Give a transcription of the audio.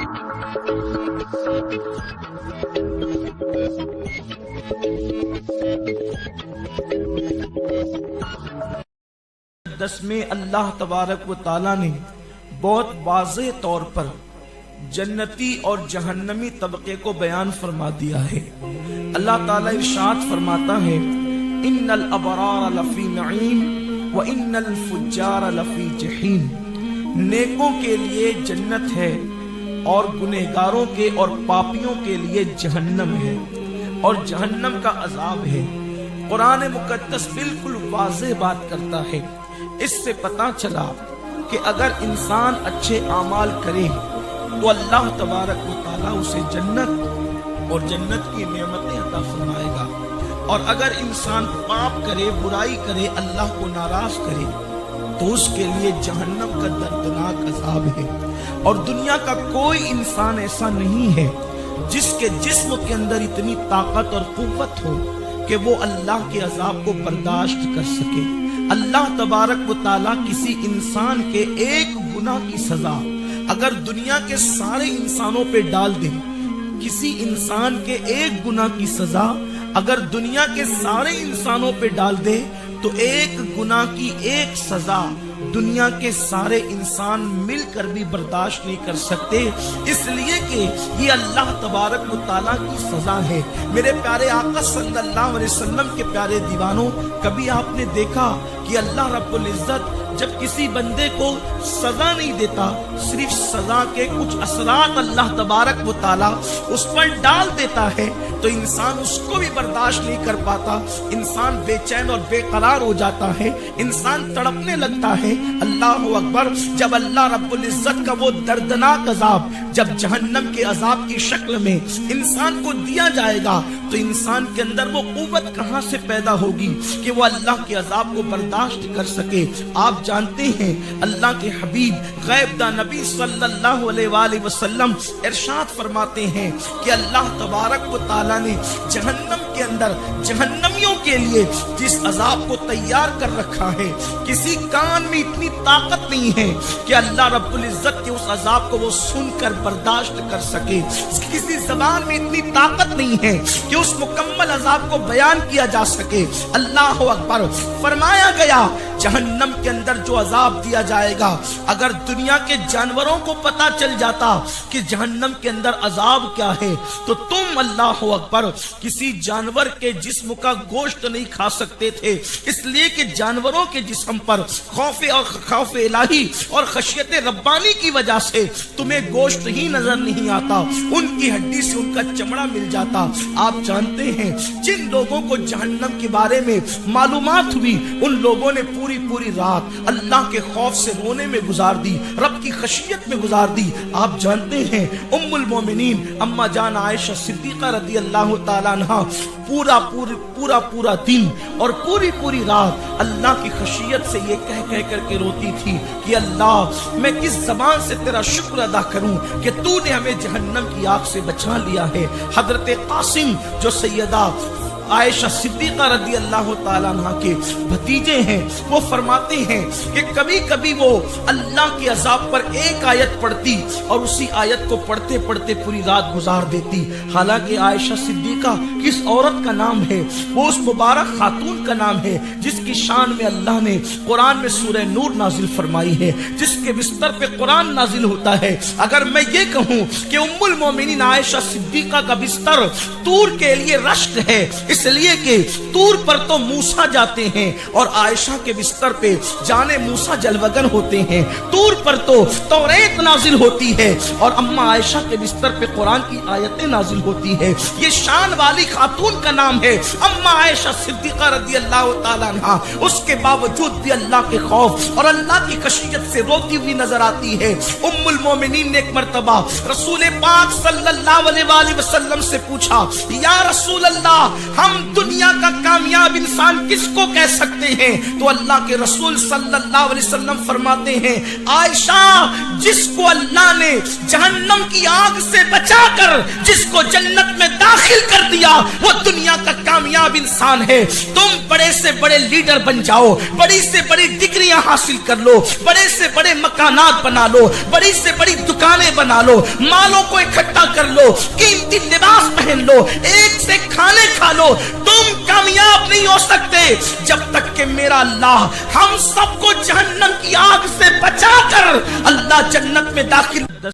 دس میں اللہ تبارک و تعالیٰ نے بہت واضح طور پر جنتی اور جہنمی طبقے کو بیان فرما دیا ہے۔ اللہ تعالیٰ ارشاد فرماتا ہے ان الابرار لفی نعیم وان الفجار لفی جحیم، نیکوں کے لیے جنت ہے اور گنہگاروں کے اور پاپیوں کے لیے جہنم ہے اور جہنم کا عذاب ہے۔ قرآن مقدس بالکل واضح بات کرتا ہے۔ اس سے پتہ چلا کہ اگر انسان اچھے اعمال کرے تو اللہ تبارک و تعالیٰ اسے جنت اور جنت کی نعمتیں عطا فرمائے گا، اور اگر انسان پاپ کرے، برائی کرے، اللہ کو ناراض کرے تو اس کے لیے جہنم کا دردناک عذاب ہے۔ اور دنیا کا کوئی انسان ایسا نہیں ہے جس کے جسم کے اندر اتنی طاقت اور قوت ہو کہ وہ اللہ کے عذاب کو برداشت کر سکے۔ اللہ تبارک و تعالیٰ کسی انسان کے ایک گناہ کی سزا اگر دنیا کے سارے انسانوں پہ ڈال دے، کسی انسان کے ایک گناہ کی سزا اگر دنیا کے سارے انسانوں پہ ڈال دے تو ایک گناہ کی ایک سزا دنیا کے سارے انسان مل کر بھی برداشت نہیں کر سکتے، اس لیے کہ یہ اللہ تبارک و تعالیٰ کی سزا ہے۔ میرے پیارے آقا صلی اللہ علیہ وسلم کے پیارے دیوانوں، کبھی آپ نے دیکھا کہ اللہ رب العزت جب کسی بندے کو سزا نہیں دیتا، صرف سزا کے کچھ اثرات اللہ تبارک و تعالیٰ اس پر ڈال دیتا ہے تو انسان اس کو بھی برداشت نہیں کر پاتا، انسان بے چین اور بے قرار ہو جاتا ہے، انسان تڑپنے لگتا ہے۔ اللہ اکبر! جب اللہ رب العزت کا وہ دردناک عذاب جب جہنم کے عذاب کی شکل میں انسان کو دیا جائے گا تو انسان کے اندر وہ قوت کہاں سے پیدا ہوگی کہ وہ اللہ کے عذاب کو برداشت کر سکے۔ آپ جانتے ہیں اللہ کے حبیب غیب دا نبی صلی اللہ علیہ وآلہ وسلم ارشاد فرماتے ہیں کہ اللہ تبارک و تعالیٰ نے جہنم کے اندر جہنمیوں کے لیے جس عذاب کو تیار کر رکھا ہے، کسی کان میں اتنی طاقت نہیں ہے کہ اللہ رب العزت کے اس عذاب کو وہ سن کر برداشت کر سکے، کسی زبان میں اتنی طاقت نہیں ہے کہ اس مکمل عذاب کو بیان کیا جا سکے۔ اللہ اکبر! فرمایا گیا جہنم کے اندر جو عذاب دیا جائے گا، اگر دنیا کے جانوروں کو پتا چل جاتا کہ جہنم کے اندر عذاب کیا ہے تو تم اللہ اکبر کسی جانور کے جسم کا گوشت نہیں کھا سکتے تھے، اس لیے کہ جانوروں کے جسم پر خوف الہی اور خشیت ربانی کی وجہ سے تمہیں گوشت ہی نظر نہیں آتا، ان کی ہڈی سے ان کا چمڑا مل جاتا۔ آپ جانتے ہیں جن لوگوں کو جہنم کے بارے میں معلومات ہوئی ان لوگوں نے پوری رات اللہ کے خوف سے رونے میں گزار دی، رب کی خشیت میں گزار دی۔ آپ جانتے ہیں ام المومنین اما جان عائشہ صدیقہ رضی اللہ تعالیٰ عنہا پورا دن اور پوری رات اللہ کی خشیت سے یہ کہہ کر کے روتی تھی کہ اللہ میں کس زبان سے تیرا شکر ادا کروں کہ تو نے ہمیں جہنم کی آگ سے بچا لیا ہے۔ حضرت قاسم جو سیدہ عائشہ صدیقہ رضی اللہ تعالیٰ عنہ کے بھتیجے ہیں، وہ فرماتے ہیں کہ کبھی کبھی وہ اللہ کے عذاب پر ایک آیت پڑھتی اور اسی آیت کو پڑھتے پوری رات گزار دیتی۔ حالانکہ عائشہ صدیقہ کس عورت کا نام ہے؟ وہ اس مبارک خاتون کا نام ہے جس کی شان میں اللہ نے قرآن میں سورہ نور نازل فرمائی ہے، جس کے بستر پہ قرآن نازل ہوتا ہے۔ اگر میں یہ کہوں کہ ام المومنین عائشہ صدیقہ کا بستر طور کے لیے رشک ہے، اس لیے کہ طور پر تو موسیٰ جاتے ہیں اور عائشہ کے بستر پہ جانے موسیٰ جلوگر ہوتے ہیں، طور پر تو توریت نازل ہوتی ہے اور اما عائشہ کے بستر پہ قرآن کی آیتیں نازل ہوتی ہے۔ یہ شان والی خاتون کا نام ہے اما عائشہ صدیقہ رضی اللہ تعالیٰ عنہ، اس کے باوجود بھی اللہ کے خوف اور اللہ کی خشیت سے روتی ہوئی نظر آتی ہے۔ ام المومنین نے ایک مرتبہ رسول پاک صلی اللہ علیہ وآلہ وسلم سے پوچھا، یا رسول اللہ ہم دنیا کا کامیاب انسان کس کو کہہ سکتے ہیں؟ تو اللہ کے رسول صلی اللہ علیہ وسلم فرماتے ہیں، عائشہ جس کو اللہ نے جہنم کی آگ سے بچا کر جس کو جنت میں داخل کر دیا وہ دنیا کا کامیاب انسان ہے. تم بڑے سے بڑے لیڈر بن جاؤ, بڑی سے بڑی ڈگریاں حاصل کر لو, بڑے سے بڑے مکانات بنا لو, بڑی سے بڑی دکانیں بنا لو, مالوں کو اکٹھا کر لو, قیمتی لباس پہن لو, ایک سے کھانے کھا لو, تم کامیاب نہیں ہو سکتے جب تک کہ میرا اللہ ہم سب کو جہنم کی آگ سے بچا کر اللہ جنت میں داخل